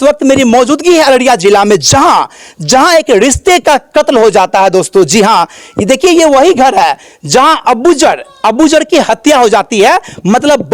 इस वक्त मेरी मौजूदगी है अररिया जिला में, जहां एक रिश्ते का कत्ल हो जाता है दोस्तों। जी हां, ये देखिए, ये वही घर है जहां अबूजर की हत्या हो जाती है। मतलब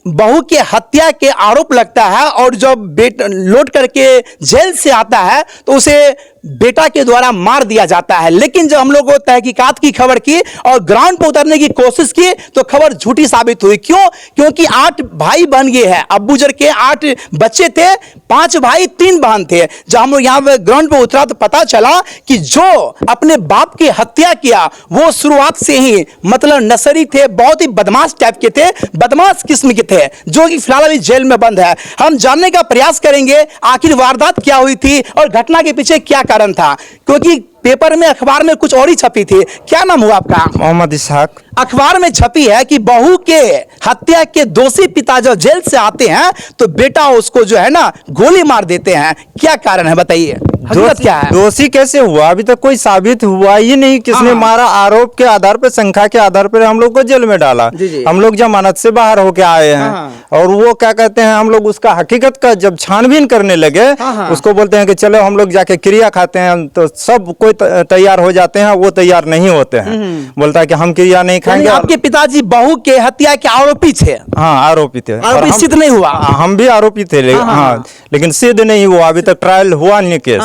बहू के हत्या के आरोप लगता है, और जब लौट करके जेल से आता है तो उसे बेटा के द्वारा मार दिया जाता है। लेकिन जब हम लोग को तहकीकात की खबर की और ग्राउंड पर उतरने की कोशिश की तो खबर झूठी साबित हुई। क्यों? क्योंकि 8 भाई बन गए हैं। अबूजर के 8 बच्चे थे, 5 भाई 3 बहन थे। जब हम लोग यहाँ ग्राउंड पर उतरा तो पता चला कि जो अपने बाप की हत्या किया वो शुरुआत से ही मतलब नशरी थे, बहुत ही बदमाश टाइप के थे, बदमाश किस्म के थे, जो कि फिलहाल अभी जेल में बंद है। हम जानने का प्रयास करेंगे आखिर वारदात क्या हुई थी और घटना के पीछे क्या कारण था, क्योंकि पेपर में अखबार में कुछ और ही छपी थी। क्या नाम हुआ आपका? मोहम्मद इसहाक। अखबार में छपी है कि बहू के हत्या के दोषी पिता जब जेल से आते हैं तो बेटा उसको जो है ना गोली मार देते हैं। क्या कारण है बताइए, हकीकत क्या है? दोषी कैसे हुआ? अभी तक कोई साबित हुआ ही नहीं किसने मारा। आरोप के आधार पर, शंका के आधार पर हम लोग को जेल में डाला। हम लोग जमानत से बाहर होके आए हैं, और वो क्या कहते हैं, हम लोग उसका हकीकत का जब छानबीन करने लगे उसको बोलते हैं कि चलो हम लोग जाके क्रिया खाते हैं, तो सब कोई तैयार हो जाते हैं, वो तैयार नहीं होते हैं। बोलता है कि हम क्रिया नहीं खाएंगे। आपके पिताजी बहू के हत्या के आरोपी थे? हाँ, आरोपी थे। आरोपी सिद्ध नहीं हुआ? हम भी आरोपी थे, लेकिन सिद्ध नहीं हुआ। अभी तक ट्रायल हुआ नहीं केस,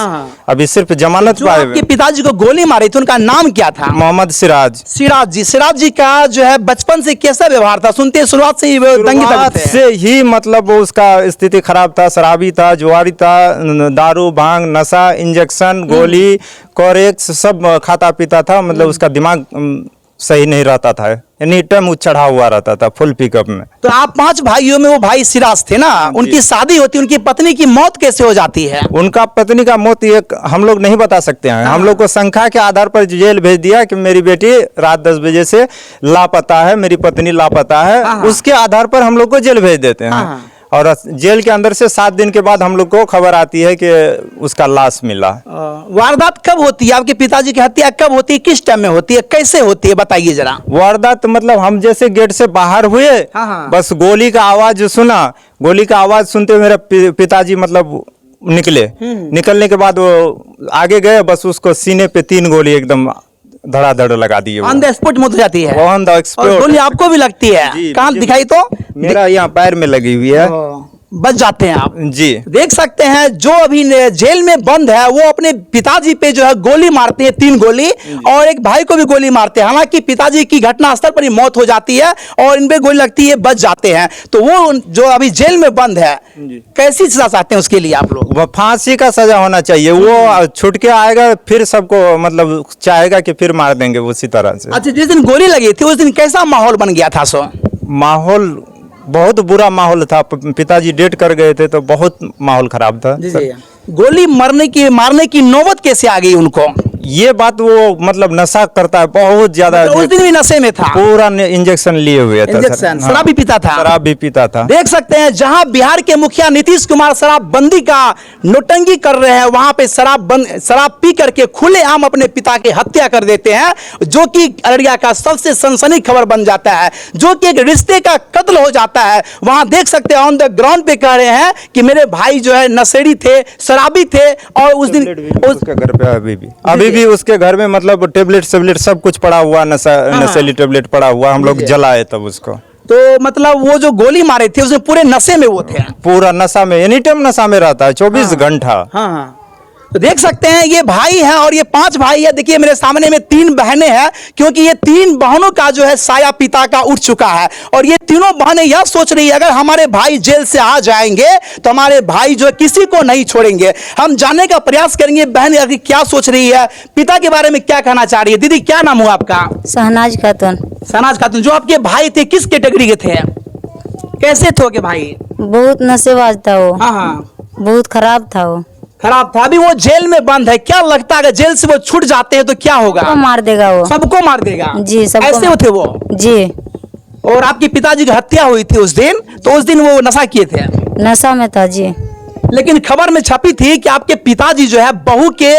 अभी सिर्फ जमानत पाए। आपके पिताजी को गोली मारी थी, उनका नाम क्या था? मोहम्मद सिराज जी का जो है बचपन से कैसा व्यवहार था? सुनते हैं शुरुआत से ही शुरुआत से ही मतलब उसका स्थिति खराब था, शराबी था, जुआरी था, दारू भांग नशा, इंजेक्शन, गोली, कोरेक्स सब खाता पीता था। मतलब उसका दिमाग सही नहीं रहता था, एनी टाइम चढ़ा हुआ रहता था, फुल पिकअप में। तो आप 5 भाइयों में वो भाई सिराज थे ना, उनकी शादी होती, उनकी पत्नी की मौत कैसे हो जाती है? उनका पत्नी का मौत ये हम लोग नहीं बता सकते हैं। हम लोग को शंका के आधार पर जेल भेज दिया कि मेरी बेटी रात 10 बजे से लापता है, मेरी पत्नी लापता है। उसके आधार पर हम लोग को जेल भेज देते हैं, और जेल के अंदर से 7 दिन के बाद हम लोग को खबर आती है कि उसका लाश मिला। वारदात कब होती है? आपके पिताजी की हत्या कब होती है, किस टाइम में होती है, कैसे होती है, बताइए जरा। वारदात मतलब हम जैसे गेट से बाहर हुए, बस गोली का आवाज सुना। गोली का आवाज सुनते मेरे पिताजी मतलब निकलने के बाद वो आगे गए, बस उसको सीने पे 3 गोली एकदम धड़ाधड़ लगा दिए। ऑन द स्पॉट मौत हो जाती है? On the spot. गोली आपको भी लगती है? कहाँ दिखाई? तो मेरा यहाँ पैर में लगी हुई है। बच जाते हैं आप जी। देख सकते हैं जो अभी जेल में बंद है वो अपने पिताजी पे जो है गोली मारते हैं, 3 गोली, और एक भाई को भी गोली मारते हैं। हालांकि पिताजी की घटनास्थल पर ही मौत हो जाती है और इन पे गोली लगती है, बच जाते हैं। तो वो जो अभी जेल में बंद है, कैसी सजा चाहते हैं उसके लिए आप लोग? वो फांसी का सजा होना चाहिए। वो छूट के आएगा फिर सबको मतलब चाहेगा कि फिर मार देंगे उसी तरह से। अच्छा, जिस दिन गोली लगी थी उस दिन कैसा माहौल बन गया था? माहौल बहुत बुरा माहौल था। पिताजी डेट कर गए थे तो बहुत माहौल खराब था। गोली मारने की नौबत कैसे आ गई उनको? ये बात वो मतलब नशा करता है बहुत ज्यादा। मतलब उस दिन भी नशे में था? पूरा इंजेक्शन लिए हुए था। शराब भी पीता था? शराब भी पीता था। देख सकते हैं जहां बिहार के मुखिया नीतीश कुमार शराबबंदी का नोटंकी कर रहे हैं, वहां पे शराब पी करके खुलेआम अपने पिता की हत्या कर देते हैं, जो कि अररिया का सबसे सनसनी खबर बन जाता है, जो कि एक रिश्ते का कत्ल हो जाता है। वहां देख सकते हैं ऑन द ग्राउंड पे कह रहे हैं कि मेरे भाई जो है नशेड़ी थे, शराबी थे, और उस दिन उसके घर पे अभी भी उसके घर में मतलब टेबलेट सब कुछ पड़ा हुआ, नशेली टेबलेट पड़ा हुआ। हम लोग जलाए तब उसको। तो मतलब वो जो गोली मारे थे उसमें पूरे नशे में वो थे? पूरा नशा में, एनी टाइम नशा में रहता है, 24 घंटा। तो देख सकते हैं ये भाई है और ये 5 भाई है। देखिए मेरे सामने में 3 बहनें हैं, क्योंकि ये 3 बहनों का जो है साया पिता का उठ चुका है, और ये तीनों बहनें यह सोच रही है अगर हमारे भाई जेल से आ जाएंगे तो हमारे भाई जो है किसी को नहीं छोड़ेंगे। हम जानने का प्रयास करेंगे बहन अभी क्या सोच रही है, पिता के बारे में क्या कहना चाह रही है। दीदी क्या नाम हुआ आपका? शहनाज खातून। शहनाज खातून। जो आपके भाई थे किस कैटेगरी के थे, कैसे थे के भाई? बहुत नशेबाज था वो। बहुत खराब था वो। खराब था। अभी वो जेल में बंद है, क्या लगता है अगर जेल से वो छूट जाते हैं तो क्या होगा? सबको मार देगा वो। सबको मार देगा? जी, सबको। ऐसे थे वो? जी। और आपके पिताजी की हत्या हुई थी उस दिन, तो उस दिन वो नशा किए थे? नशा में था जी। लेकिन खबर में छपी थी कि आपके पिताजी जो है बहू के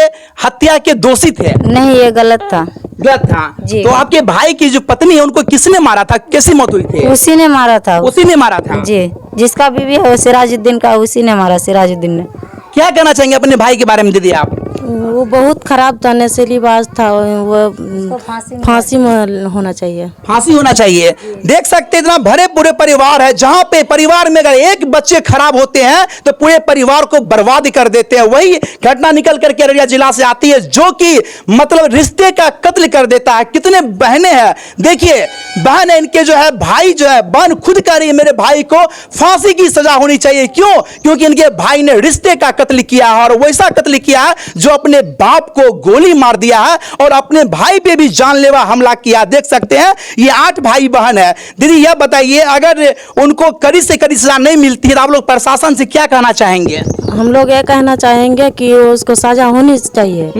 हत्या के दोषी थे। नहीं, ये गलत था। गलत था। जी। तो आपके भाई की जो पत्नी है उनको किसने मारा था, कैसी मौत हुई थी? उसी ने मारा था। उसी ने मारा था। जी, जिसका बीवी है वो सिराजुद्दीन का, उसी ने मारा, सिराजुद्दीन ने। क्या कहना चाहेंगे अपने भाई के बारे में दीदी आप? वो बहुत खराब था, नशेलीबाज था, वो फांसी में होना चाहिए। फांसी होना चाहिए। देख सकते हैं इतना भरे पूरे परिवार है, जहां पे परिवार में अगर एक बच्चे खराब होते हैं तो पूरे परिवार को बर्बाद कर देते हैं। वही घटना निकल करके अररिया जिला से आती है जो कि मतलब रिश्ते का कत्ल कर देता है। कितने बहनें हैं, देखिए बहन है इनके जो है, भाई जो है, बहन खुद कह रही है मेरे भाई को फांसी की सजा होनी चाहिए। क्यों? क्योंकि इनके भाई ने रिश्ते का कत्ल किया है, और वैसा कत्ल किया है जो अपने बाप को गोली मार दिया है और अपने भाई पे भी जानलेवा हमला किया। देख सकते हैं ये 8 भाई बहन है। दीदी यह बताइए, अगर उनको कड़ी से कड़ी सजा नहीं मिलती है तो आप लोग प्रशासन से क्या कहना चाहेंगे? हम लोग ये कहना चाहेंगे कि उसको सजा होनी चाहिए,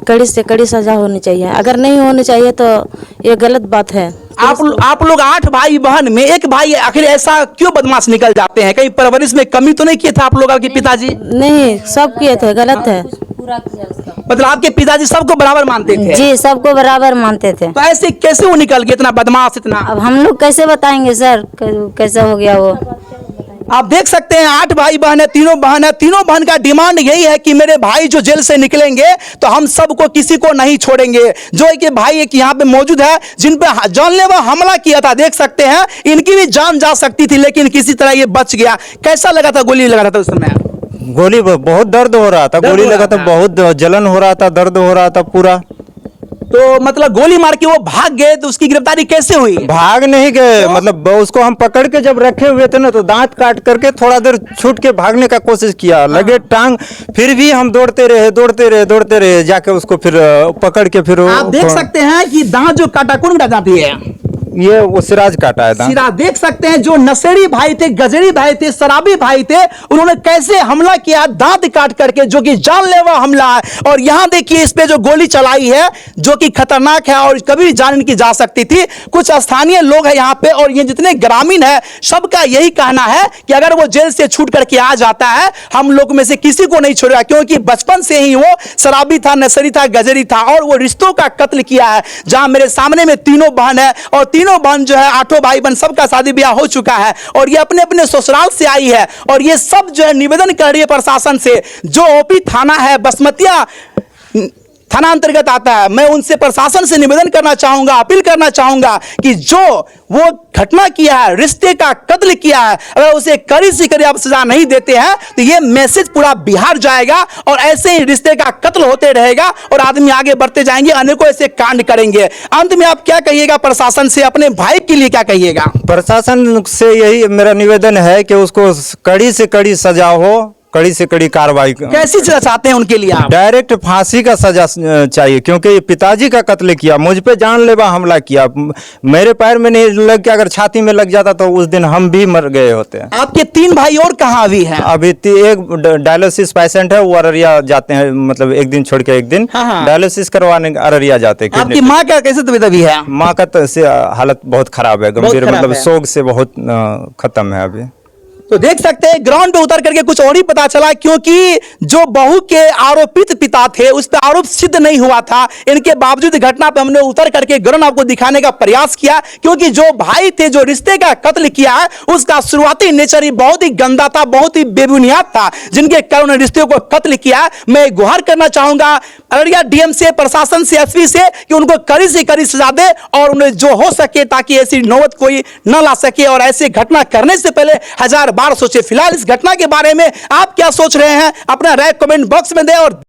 कड़ी से कड़ी सजा होनी चाहिए। अगर नहीं होनी चाहिए तो ये गलत बात है। आप लोग 8 भाई बहन में एक भाई आखिर ऐसा क्यों बदमाश निकल जाते हैं? कहीं परवरिश में कमी तो नहीं किए थे आप लोग, आपके पिताजी? नहीं, सब किए थे, गलत है। मतलब आपके पिताजी सबको बराबर मानते थे? जी, सबको बराबर मानते थे। तो ऐसे कैसे वो निकल गए इतना बदमाश इतना? अब हम लोग कैसे बताएंगे सर कैसे हो गया वो? आप देख सकते हैं 8 भाई बहन है, तीनों बहन है। तीनों बहन का डिमांड यही है कि मेरे भाई जो जेल से निकलेंगे तो हम सबको किसी को नहीं छोड़ेंगे। जो एक भाई एक यहाँ पे मौजूद है जिन पे जानलेवा हमला किया था, देख सकते हैं इनकी भी जान जा सकती थी लेकिन किसी तरह ये बच गया। कैसा लगा था गोली लगा रहा था उस समय? गोली बहुत दर्द हो रहा था, गोली लगा था, बहुत जलन हो रहा था, दर्द हो रहा था पूरा। तो मतलब गोली मार के वो भाग गए, तो उसकी गिरफ्तारी कैसे हुई? भाग नहीं गए, मतलब उसको हम पकड़ के जब रखे हुए थे ना तो दांत काट करके थोड़ा देर छूट के भागने का कोशिश किया, लगे टांग, फिर भी हम दौड़ते रहे जाके उसको फिर पकड़ के फिर आप देख सकते हैं कि दांत जो काटा, कौन काटी है? ये वो सिराज काटा है दांत। सिराज देख सकते हैं जो नशेड़ी भाई थे, गजरी भाई थे, शराबी भाई थे, उन्होंने कैसे हमला किया दांत काट करके, जो कि जानलेवा हमला है। और यहां देखिए इस पे जो गोली चलाई है जो कि खतरनाक है और कभी भी जान इनकी जा सकती थी। कुछ स्थानीय लोग हैं यहाँ पे और ये जितने ग्रामीण है सबका यही कहना है कि अगर वो जेल से छूट करके आ जाता है हम लोग में से किसी को नहीं छोड़ेगा, क्योंकि बचपन से ही वो शराबी था, नशेड़ी था, गजरी था और वो रिश्तों का कत्ल किया है। जहां मेरे सामने में तीनों बहन है और तीनों बहन जो है 8 भाई बहन सबका शादी ब्याह हो चुका है और ये अपने अपने ससुराल से आई है और ये सब जो है निवेदन कर रही है प्रशासन से। जो ओपी थाना है, बसमतिया थाना अंतर्गत आता है, मैं उनसे प्रशासन से निवेदन करना चाहूंगा, अपील करना चाहूंगा कि जो वो घटना किया है, रिश्ते का कत्ल किया है, अगर उसे कड़ी से कड़ी आप सजा नहीं देते हैं तो ये मैसेज पूरा बिहार जाएगा और ऐसे ही रिश्ते का कत्ल होते रहेगा और आदमी आगे बढ़ते जाएंगे, अनेकों ऐसे कांड करेंगे। अंत में आप क्या कहिएगा प्रशासन से, अपने भाई के लिए क्या कहिएगा? प्रशासन से यही मेरा निवेदन है कि उसको कड़ी से कड़ी सजा हो, कड़ी से कड़ी कार्रवाई। कैसी सजा चाहते हैं उनके लिए आप? डायरेक्ट फांसी का सजा चाहिए, क्योंकि पिताजी का कत्ल किया, मुझ पे जानलेवा हमला किया, मेरे पैर में नहीं लग के अगर छाती में लग जाता तो उस दिन हम भी मर गए होते। आपके 3 भाई और कहाँ अभी हैं? अभी एक डायलिसिस पेशेंट है, वो अररिया जाते हैं, मतलब एक दिन छोड़ के एक दिन डायलिसिस करवाने अररिया जाते हैं। आपकी माँ का कैसे तबीयत अभी है? माँ का हालत बहुत खराब है, गंभीर, मतलब शोक से बहुत खत्म है अभी। तो देख सकते हैं ग्राउंड पे उतर करके कुछ और ही पता चला, क्योंकि जो बहू के आरोपित पिता थे उस पर आरोप सिद्ध नहीं हुआ था। इनके बावजूद घटना पे हमने उतर करके ग्राउंड आपको दिखाने का प्रयास किया, क्योंकि जो भाई थे जो रिश्ते का कत्ल किया है उसका शुरुआती नेचर ही बहुत ही गंदा था, बहुत ही बेबुनियाद था, जिनके कारण रिश्ते को कत्ल किया। मैं गुहार करना चाहूंगा अररिया डीएम से, प्रशासन से, एसपी से कि उनको कड़ी से कड़ी सजा दे और उन्हें जो हो सके ताकि ऐसी नौबत कोई न ला सके और ऐसे घटना करने से पहले 1000 बार सोचे। फिलहाल इस घटना के बारे में आप क्या सोच रहे हैं अपना राय कमेंट बॉक्स में दें और